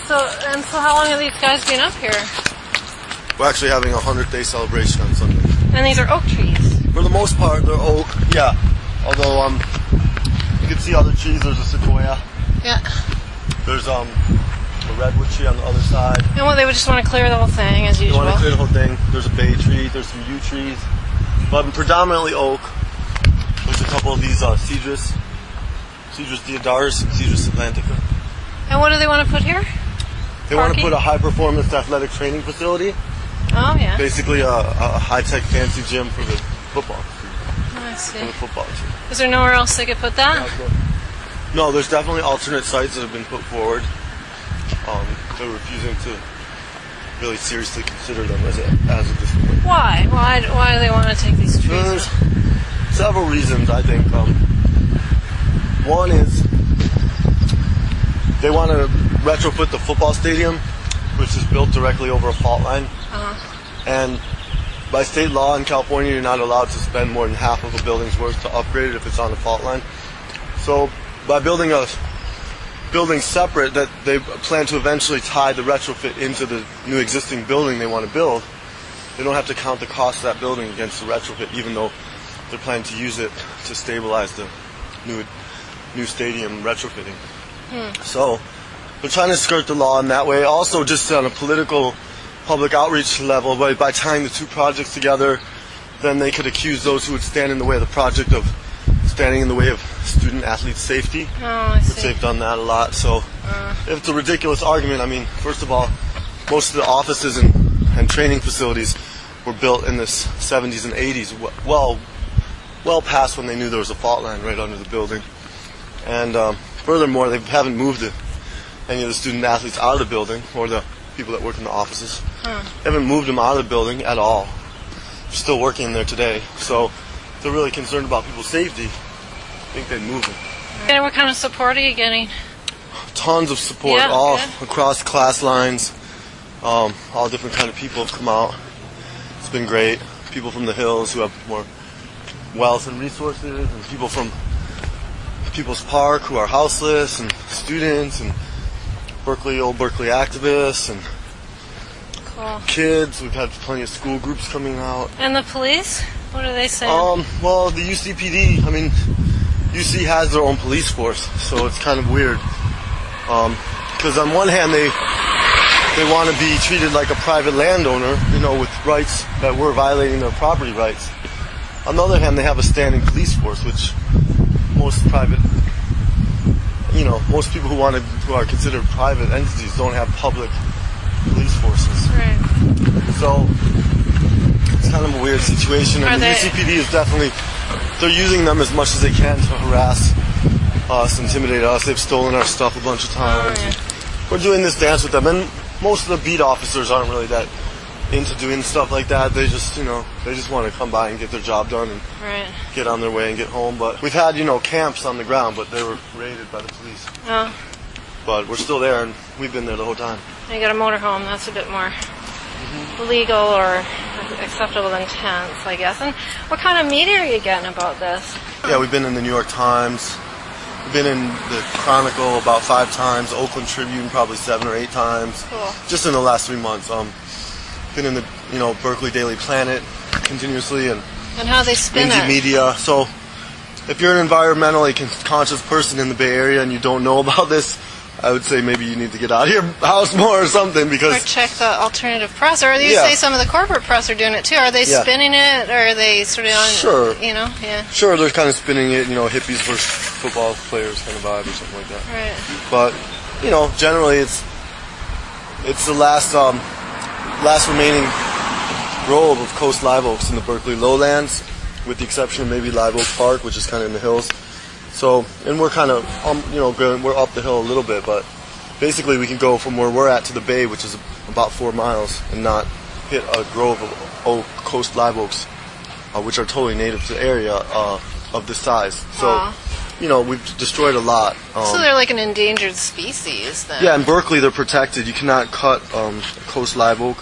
So how long have these guys been up here? We're actually having a 100th-day celebration on Sunday. And these are oak trees? For the most part, they're oak, yeah. Although, you can see other trees. There's a sequoia. Yeah. There's, a redwood tree on the other side. And what, they would just want to clear the whole thing, as usual? They want to clear the whole thing. There's a bay tree, there's some yew trees. But predominantly oak. There's a couple of these, Cedrus deodaris and Cedrus atlantica. And what do they want to put here? They want to put a high-performance athletic training facility. Oh, yeah. Basically a high-tech fancy gym for the football team. Oh, I see. For the football team. Is there nowhere else they could put that? No, there's definitely alternate sites that have been put forward. They're refusing to really seriously consider them as of this point. Why? Why do they want to take these trees? There's several reasons, I think. One is they want to retrofit the football stadium, which is built directly over a fault line. And by state law in California, you're not allowed to spend more than half of a building's worth to upgrade it if it's on the fault line. So by building a building separate that they plan to eventually tie the retrofit into the new existing building they want to build, they don't have to count the cost of that building against the retrofit, even though they're planning to use it to stabilize the new stadium retrofitting. So they're trying to skirt the law in that way. Also, just on a political public outreach level, by tying the two projects together, then they could accuse those who would stand in the way of the project of standing in the way of student-athlete safety. Oh, I see. Which they've done that a lot. So if it's a ridiculous argument, I mean, first of all, most of the offices and training facilities were built in the 70s and 80s, well past when they knew there was a fault line right under the building. And furthermore, they haven't moved any of the student-athletes out of the building, or the people that work in the offices. They haven't moved them out of the building at all. They're still working there today. So they're really concerned about people's safety. I think they'd move them. And what kind of support are you getting? Tons of support, all across class lines. All different kind of people have come out. It's been great. People from the hills who have more wealth and resources, and people from People's Park who are houseless, and students, and old Berkeley activists, and kids. We've had plenty of school groups coming out. And the police? What are they saying? Well, the UCPD, I mean, UC has their own police force, so it's kind of weird. Because on one hand, they want to be treated like a private landowner, with rights that we're violating their property rights. On the other hand, they have a standing police force, which most people who are considered private entities don't have public police forces. Right. So it's kind of a weird situation, and the UCPD is they're using them as much as they can to harass us, intimidate us. They've stolen our stuff a bunch of times. We're doing this dance with them, and most of the beat officers aren't really that into doing stuff like that. They just want to come by and get their job done and get on their way and get home. But we've had, camps on the ground, but they were raided by the police. Oh. But we're still there, and we've been there the whole time. You got a motorhome. That's a bit more legal or acceptable than tents, I guess. And what kind of media are you getting about this? Yeah, we've been in the New York Times. We've been in the Chronicle about 5 times. Oakland Tribune probably 7 or 8 times. Cool. Just in the last 3 months. Been in the Berkeley Daily Planet continuously, and how they spin indie media. So if you're an environmentally conscious person in the Bay Area and you don't know about this, I would say maybe you need to get out of your house more or something, because... Or check the alternative press, or you say some of the corporate press are doing it too. Are they spinning it, or are they sort of on... Sure. Sure, they're kind of spinning it, hippies versus football players kind of vibe or something like that. Right. But, generally it's the last remaining grove of coast live oaks in the Berkeley lowlands, with the exception of maybe Live Oak Park, which is kind of in the hills. So, and we're kind of, we're up the hill a little bit, but basically we can go from where we're at to the bay, which is about 4 miles, and not hit a grove of coast live oaks, which are totally native to the area of this size. So, we've destroyed a lot. So they're like an endangered species, then? Yeah, in Berkeley they're protected. You cannot cut a coast live oak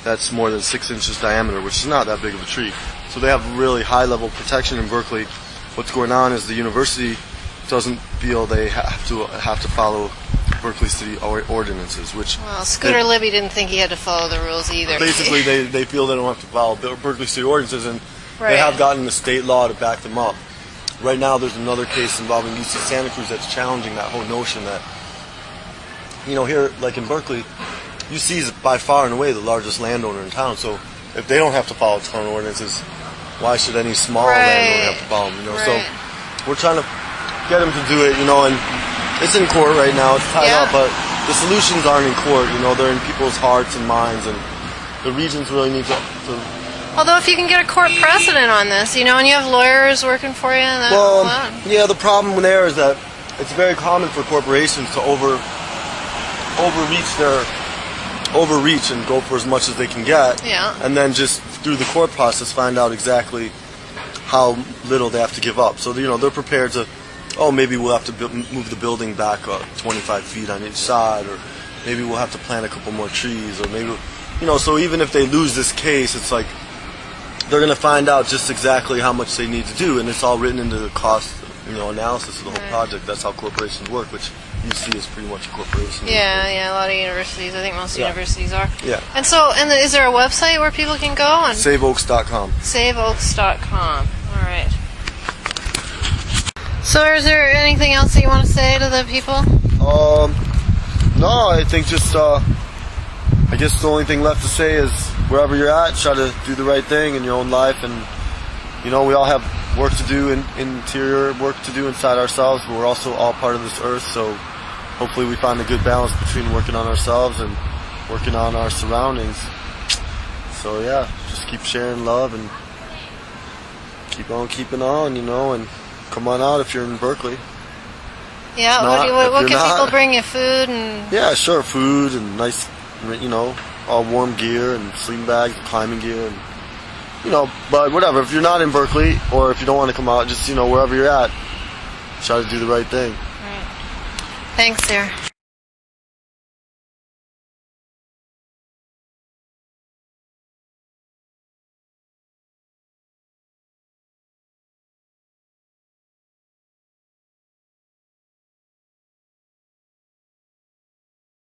that's more than 6 inches diameter, which is not that big of a tree. So they have really high level protection in Berkeley. What's going on is the university doesn't feel they have to follow Berkeley City ordinances, which Well, Scooter Libby didn't think he had to follow the rules either. basically they feel they don't have to follow Berkeley City ordinances, and Right. they have gotten the state law to back them up. Right now, there's another case involving UC Santa Cruz that's challenging that whole notion that, here, like in Berkeley, UC is by far and away the largest landowner in town. So if they don't have to follow town ordinances, why should any small landowner have to follow them? Right. So we're trying to get them to do it, and it's in court right now. It's tied up, but the solutions aren't in court. They're in people's hearts and minds, and the regions really need to. Although if you can get a court precedent on this, and you have lawyers working for you, and yeah, the problem there is that it's very common for corporations to overreach and go for as much as they can get, and then just through the court process find out exactly how little they have to give up. So they're prepared to, maybe we'll have to move the building back 25 feet on each side, or maybe we'll have to plant a couple more trees, or maybe so even if they lose this case, it's like they're going to find out just exactly how much they need to do, and it's all written into the cost analysis of the whole project. That's how corporations work, which UC is pretty much a corporation. Yeah, a lot of universities. I think most universities are. Yeah. And is there a website where people can go? SaveOaks.com. SaveOaks.com. All right. So is there anything else that you want to say to the people? No, I think just, I guess the only thing left to say is wherever you're at, try to do the right thing in your own life, and we all have work to do, interior work to do inside ourselves, but we're also all part of this earth, so hopefully we find a good balance between working on ourselves and working on our surroundings. So yeah, just keep sharing love and keep on keeping on, and come on out if you're in Berkeley. Yeah, what can people bring you? Food and... Yeah, sure, food and nice, all warm gear and sleeping bags, climbing gear, and but whatever. If you're not in Berkeley, or if you don't want to come out, just wherever you're at, try to do the right thing. Right. Thanks, sir.